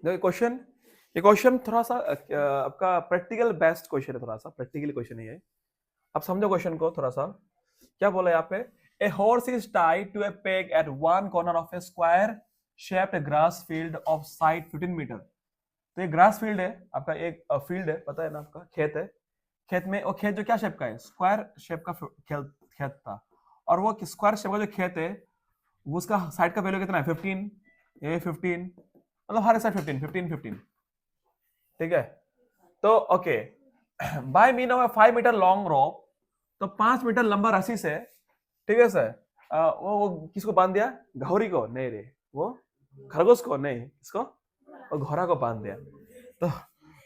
देखो क्वेश्चन, ये क्वेश्चन थोड़ा सा आपका प्रैक्टिकल बेस्ड क्वेश्चन है, थोड़ा सा प्रैक्टिकल क्वेश्चन है ये। आप समझो क्वेश्चन को थोड़ा सा। क्या बोला यहाँ पे? A horse is tied to a peg at one corner of a square shaped grass field of side 15 metre. तो ये ग्रास फील्ड है आपका, एक फील्ड है, पता है ना, आपका खेत है। खेत में, और खेत जो क्या शेप का है? स्क्वायर शेप का खेत खेत था। और वो स्क्वायर शेप का जो खेत है, वो उसका साइड का वैल्यू कितना है? 15। ये 15, मतलब हर साइड 15 15 15। ठीक है, तो okay. By mean of 5 metre long rope, तो 5 मीटर लंबा रस्सी से, ठीक है सर, वो किसको बांध दिया? घोड़ी को नहीं रे, वो खरगोश को नहीं, किसको? वो घोड़ा को बांध दिया।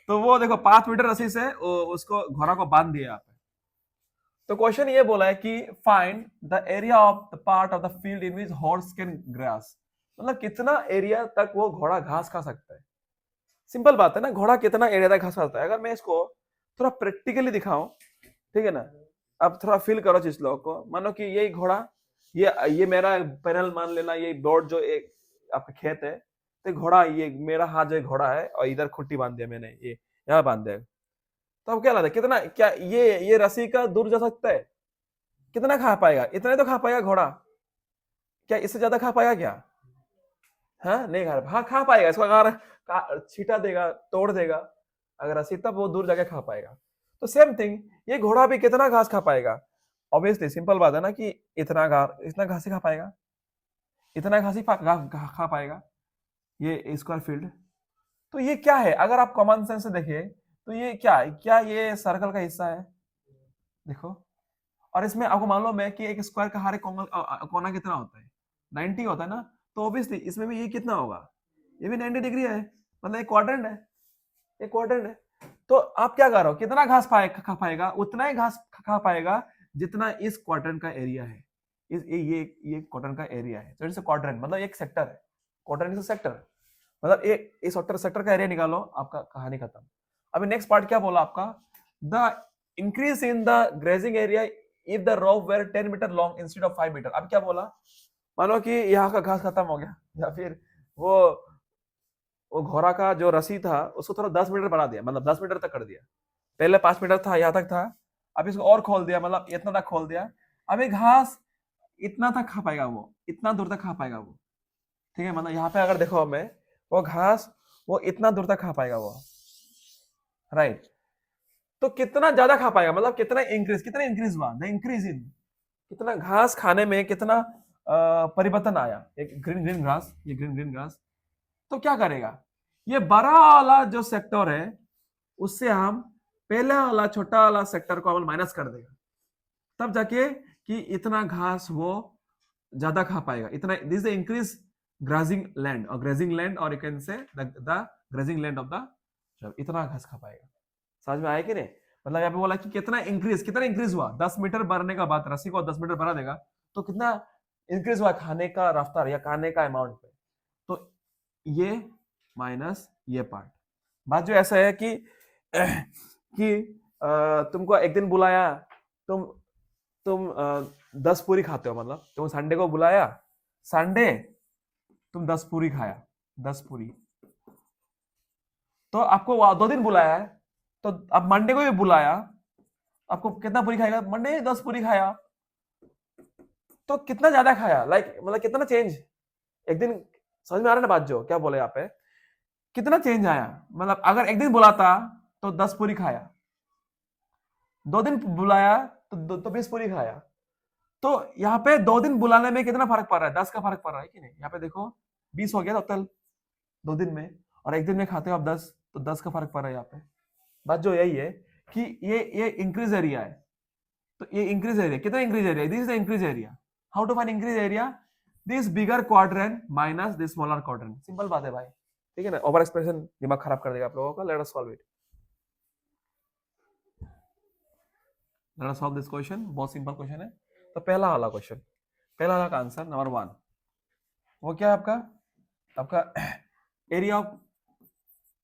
तो वो देखो 5 मीटर रस्सी से उसको घोड़ा को बांध दिया यहाँ पे। तो क्वेश्चन ये बोला है कि find the area of the part of the field in which horse can grass, मतलब कितना एरिया तक वो घोड़ा घास खा सकता है। सिंपल बात है ना, घोड़ा कितना एरिया तक घास खाता है। अगर मैं इसको थोड़ा प्रैक्टिकली दिखाऊं, ठीक है ना, अब थोड़ा फील करो चीज लोगों को। मानो कि ये घोड़ा, ये मेरा पैनल मान लेना, ये बोर्ड जो एक आपका खेत है, तो घोड़ा, ये मेरा हाथ जो घोड़ा है, और इधर खुट्टी बांध दिया मैंने, ये यहाँ बांध दिया। तो अब क्या लगता है, कितना, क्या ये रस्सी का दूर जा सकता है? कितना खा पाएगा? इतना ही तो खा पाएगा घोड़ा। क्या इससे ज्यादा खा पाएगा क्या? हाँ, नहीं खा, हाँ खा पाएगा इसको, अगर छीटा देगा, तोड़ देगा, अगर रस्सी, तब वो दूर जाके खा पाएगा। तो सेम थिंग, ये घोड़ा भी कितना घास खा पाएगा? ऑब्वियसली सिंपल बात है ना कि इतना घास ही खा पाएगा, इतना घास ही खा पाएगा ये स्क्वायर फील्ड। तो ये क्या है? अगर आप कॉमन सेंस से देखिए, तो ये क्या है? क्या ये सर्कल का हिस्सा है? देखो, और इसमें आपको मालूम है कि एक स्क्वायर का हर एक कोना कितना होता है? 90 होता है ना। तो ऑब्वियसली इसमें भी ये कितना होगा? ये भी 90 डिग्री है, मतलब एक क्वाड्रेंट है, एक क्वाड्रेंट है। तो आप क्या कर रहे हो, कितना घास खा पाएगा? उतना ही घास खा पाएगा जितना इस क्वाड्रेंट का एरिया है। ये क्वाड्रेंट का एरिया है, तो इट्स क्वाड्रेंट, मतलब एक सेक्टर है। क्वाड्रेंट इज सेक्टर, मतलब एक इस सेक्टर का एरिया निकालो, आपका कहानी खत्म। अभी नेक्स्ट पार्ट क्या बोला आपका? The increase in the grazing area if the rope were 10 metre long instead of 5 metre. अब क्या बोला? मानो कि यहाँ का घास खत्म हो गया, या फिर वो घोड़ा का जो रस्सी था उसको थोड़ा 10 मीटर बढ़ा दिया, मतलब 10 मीटर तक कर दिया। पहले 5 मीटर था, यहाँ तक था, अब इसको और खोल दिया, मतलब इतना तक खोल दिया। अभी घास इतना तक खा पाएगा वो, इतना दूर तक खा पाएगा वो। ठीक है, मतलब यहाँ पे अगर देखो हमें, वो घास वो इतना दूर तक खा पाएगा वो, राइट। तो कितना ज्यादा खा पाएगा, मतलब कितना इंक्रीज हुआ, द इंक्रीज इन, कितना घास खाने में कितना परिवर्तन आया। एक ग्रीन ग्रीन घास, ये ग्रीन ग्रीन घास, तो क्या करेगा? ये बड़ा वाला जो सेक्टर है, उससे हम पहले वाला छोटा वाला सेक्टर को हम माइनस कर देगा, तब जाके कि इतना घास वो ज्यादा खा पाएगा। इतना, दिस द इंक्रीज ग्राजिंग लैंड, और ग्रेजिंग लैंड, और you can say the grazing land of the, इतना घास खा पाएगा। समझ में आया कि नहीं? मतलब यहाँ पे बोला कि कितना इंक्रीज हुआ, 10 मीटर बढ़ने का बात, रस्सी को 10 मीटर बढ़ा देगा, तो कितना इंक्रीज हुआ खाने का रफ्तार या खाने का अमाउंट पे। तो ये माइनस ये पार्ट। बात जो ऐसा है कि तुमको एक दिन बुलाया, तुम 10 पूरी खाते हो, मतलब तुम संडे को बुलाया, संडे तुम 10 पूरी खाया, 10 पूरी। तो आपको 2 दिन बुलाया है, तो अब मंडे को भी बुलाया, आपको कितना पूरी खाएगा? मंडे 10 पूरी खाया, तो कितना ज्यादा खाया, लाइक मतलब कितना चेंज एक दिन। समझ में आ रहा है ना बात, जो क्या बोले यहाँ पे, कितना चेंज आया? मतलब अगर एक दिन बुलाता तो 10 पूरी खाया, 2 दिन बुलाया तो 20 पूरी खाया। तो यहाँ पे 2 दिन बुलाने में कितना फर्क पड़ रहा है? 10 का फर्क पड़ रहा है कि नहीं? यहाँ पे देखो 20 हो गया टोटल 2 दिन में, और एक दिन में खाते हो आप 10, तो 10 का फर्क पड़ रहा है यहाँ पे। बात जो यही है कि ये इंक्रीज एरिया है। तो ये इंक्रीज एरिया, कितना increase area? This is the increase area. How to find increase area? This bigger quadrant minus this smaller quadrant. Simple बात है भाई, ठीक है ना? ओवर एक्सप्रेशन दिमाग खराब कर देगा आप लोगों का। Let us solve it, let us solve this question. बहुत सिंपल क्वेश्चन है। तो पहला वाला क्वेश्चन, पहला वाला का आंसर नंबर 1, वो क्या है आपका एरिया ऑफ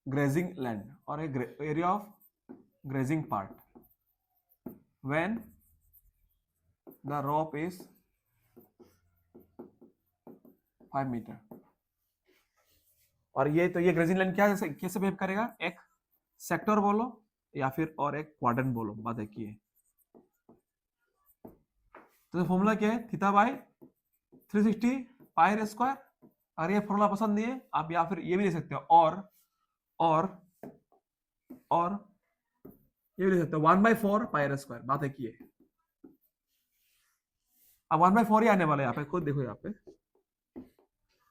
ग्रेजिंग लैंड, और area of grazing part when the rope is 5 metre. और ये तो ये ग्रेजिंग लाइन क्या कैसे बिहेव करेगा, एक सेक्टर बोलो या फिर और एक क्वाड्रेंट बोलो, बात एक ही है। तो फॉर्मूला क्या है, theta by 360 pi are square. और ये फॉर्मूला पसंद नहीं है आप या फिर ये भी ले सकते हो, और ये भी ले सकते हो 1/4 पाई आर स्क्वायर, बात एक ही है। अब 1/4 ही आने वाला है यहाँ पे, खुद देखो यहाँ पे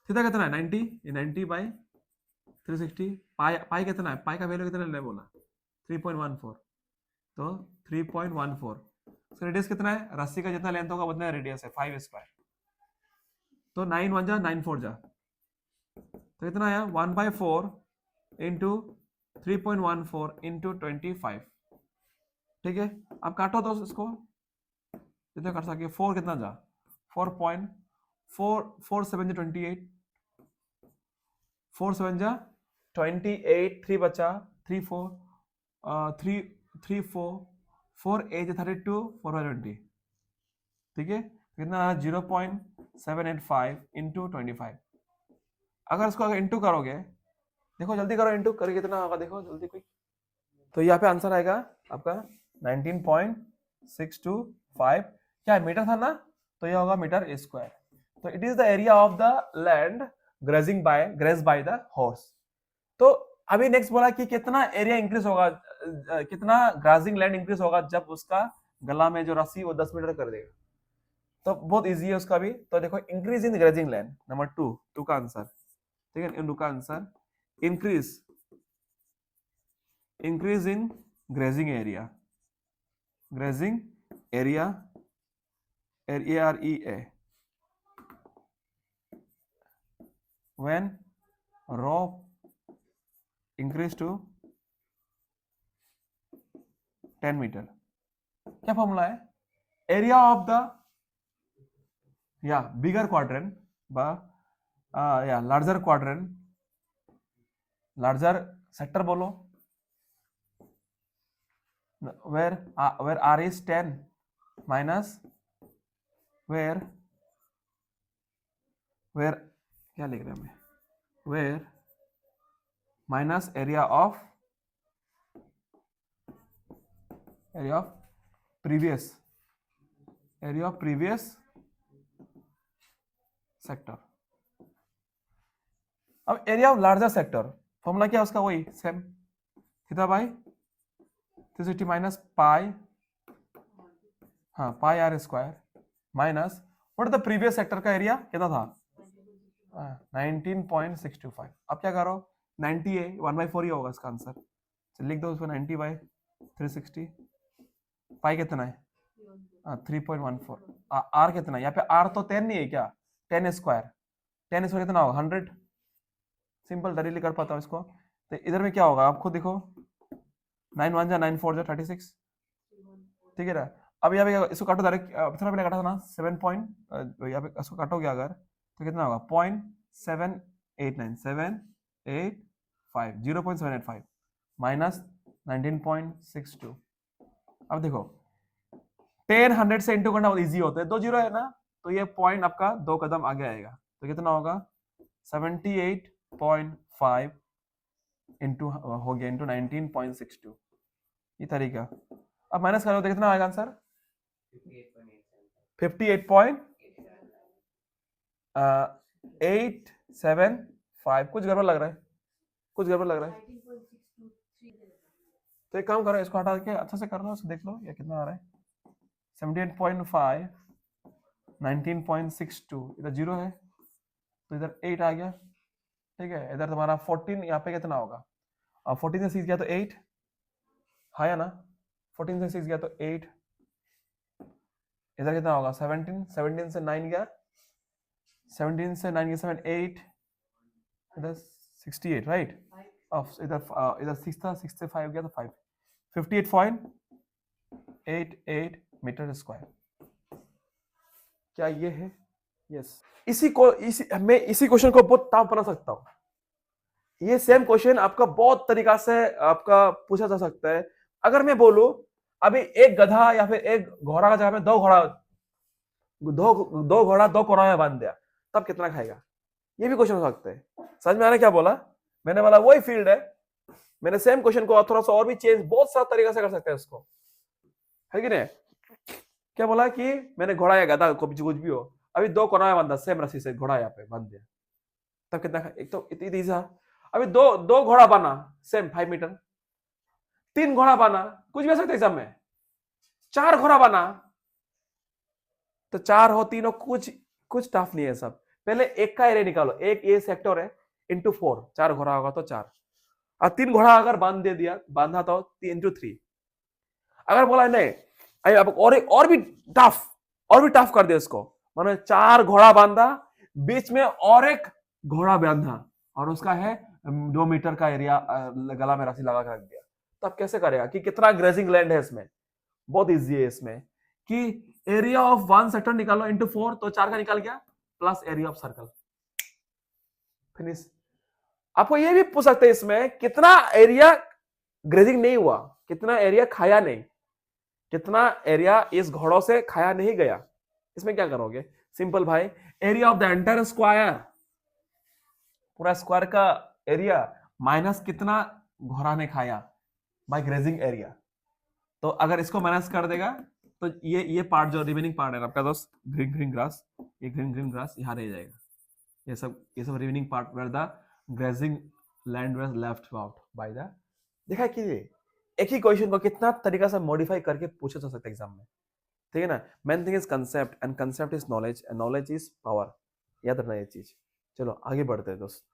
थीटा कितना है 90, ये 90 बाई 360, पाई कितना है, पाई का वैल्यू कितना है बोला 3.14, तो 3.14। रेडियस कितना है, रस्सी का जितना लेंथ होगा उतना रेडियस है 5 स्क्वायर, तो 9 1 जा 9 4 जा, तो कितना आया 1/4 इंटू 3.14 इंटू 25। ठीक है, अब काटो तो इसको जितना काट सके, 4 कितना जा 4.4 7 जा 28, 4 7 जा 28, 3 बचा 3 4 3 3 4 4 8 32 4 20। ठीक है, कितना 0.785 इंटू 25। अगर इसको अगर इंटू करोगे, देखो जल्दी करो, इंटू करके कितना होगा देखो जल्दी कोई, तो यहाँ पे आंसर आएगा आपका 19.625। क्या है, मीटर था ना, तो ये होगा मीटर स्क्वायर। तो it is the area of the land graze by the horse. तो अभी नेक्स्ट बोला कि कितना एरिया इंक्रीज होगा, कितना ग्राजिंग लैंड इंक्रीज होगा जब उसका गला में जो रस्सी वो 10 मीटर कर देगा। तो बहुत इजी है उसका भी। तो देखो increase in grazing land, number 2 का आंसर। ठीक है, इन का answer increase in grazing area AREA when rope increase to 10 metre. क्या फॉर्मूला है, area of the bigger quadrant larger quadrant, larger sector बोलो, where R is 10 minus where क्या लिख रहे हैं हमें, where minus area of previous sector. अब area of larger sector formula क्या है उसका, वही same theta by 360 minus pi are square minus what the previous sector का एरिया कितना था 19.625। अब क्या करो 90 है 1/4 ही होगा इसका आंसर, चल लिख दो उसको 90 बाई 360, पाई कितना है 3.14, आर कितना है, यहाँ पे आर तो 10 नहीं है क्या, 10 स्क्वायर कितना होगा 100, सिंपल डायरेक्टली कर पाता हूँ इसको। तो इधर में क्या होगा आप खुद देखो, 9 1 जा 9 4 जा 36। ठीक है ना, अब यहाँ पे इसको काटो डायरेक्ट, इतना पहले काटा था ना 7 पॉइंट, यहाँ पे इसको काटोगे अगर तो कितना होगा 0.785 माइनस 19.62। अब देखो 10 100 से इंटू करना बहुत इजी होता है, 2 जीरो है ना, तो ये पॉइंट आपका 2 कदम आगे आएगा, तो कितना होगा 78.5 इंटू हो गया इंटू 19.62, ये तरीका। अब माइनस करो तो कितना आएगा आंसर 58.875। कुछ गड़बड़ लग रहा है, तो एक काम करो इसको हटा के अच्छा से कर लो, देख लो ये कितना आ रहा है 78.5 19.62, इधर 0 है तो इधर 8 आ गया। ठीक है, इधर तुम्हारा 14, यहाँ पे कितना होगा, अब 14 से 6 गया तो 8 है ना, 14 से 6 गया तो 8, इधर कितना होगा 17 से 9 गया, 17 से 9 गया 7 8, इधर 68 राइट, इधर 6 था 6 से 5 गया तो 5, 58.88 मीटर स्क्वायर। क्या ये है, यस। इसी क्वेश्चन को बहुत टफ बना सकता हूं। ये सेम क्वेश्चन आपका बहुत तरीका से आपका पूछा जा सकता है। अगर मैं बोलूं अभी एक गधा या फिर एक घोड़ा का जगह में दो घोड़ा 2 कोना में बांध दिया, तब कितना खाएगा, ये भी क्वेश्चन हो सकता है। समझ में आ रहा है क्या बोला, मैंने बोला वही फील्ड है। मैंने सेम क्वेश्चन को थोड़ा सा और भी चेंज बहुत सारा तरीका से कर सकते हैं उसको, है कि नहीं? क्या बोला कि मैंने घोड़ा या गधा को कुछ भी हो, अभी दो कोना में बांधा सेम रस्सी से, घोड़ा यहाँ पे बांध दिया, तब कितना, एक तो इतनी सा। अभी दो दो घोड़ा बांधा सेम 5 मीटर, 3 घोड़ा बांधा, कुछ भी आ सकता है एग्जाम में, 4 घोड़ा बांधा तो 4 हो 3 हो, कुछ कुछ टफ नहीं है सब। पहले एक का एरिया निकालो, एक ए सेक्टर है इंटू 4, 4 घोड़ा होगा तो 4, और 3 घोड़ा अगर बांध दे दिया, बांधा तो इंटू 3। अगर बोला नहीं अब और भी टफ कर दे उसको, मानो 4 घोड़ा बांधा, बीच में और एक घोड़ा बांधा, और उसका है 2 मीटर का एरिया, गला में रस्सी लगा कर रख दिया, तो अब कैसे करेगा कि कितना ग्रेजिंग लैंड है इसमें? बहुत इजी है इसमें कि एरिया ऑफ 1 सेक्टर निकालो इंटू 4, तो 4 का निकाल गया, plus area of circle, finish. आपको ये भी पूछ सकते हैं इसमें कितना एरिया ग्रेजिंग नहीं हुआ, कितना एरिया खाया नहीं, कितना एरिया इस घोड़ों से खाया नहीं गया। इसमें क्या करोगे? सिंपल भाई, area of the entire square, पूरा स्क्वायर का एरिया माइनस कितना घोड़ा ने खाया बाय ग्रेजिंग एरिया। तो अगर इसको माइनस कर देगा तो ये पार्ट जो रिमेनिंग पार्ट है आपका दोस्त, ग्रीन ग्रीन ग्रास, ये ग्रीन ग्रीन ग्रास यहाँ रह जाएगा। ये सब remaining part where the grazing land was left out by the. देखा कि एक ही क्वेश्चन को कितना तरीका से मॉडिफाई करके पूछा जा सकता है एग्जाम में, ठीक है ना? Main thing is concept, and concept is knowledge, and knowledge is power. याद रखना ये चीज। चलो आगे बढ़ते हैं दोस्त।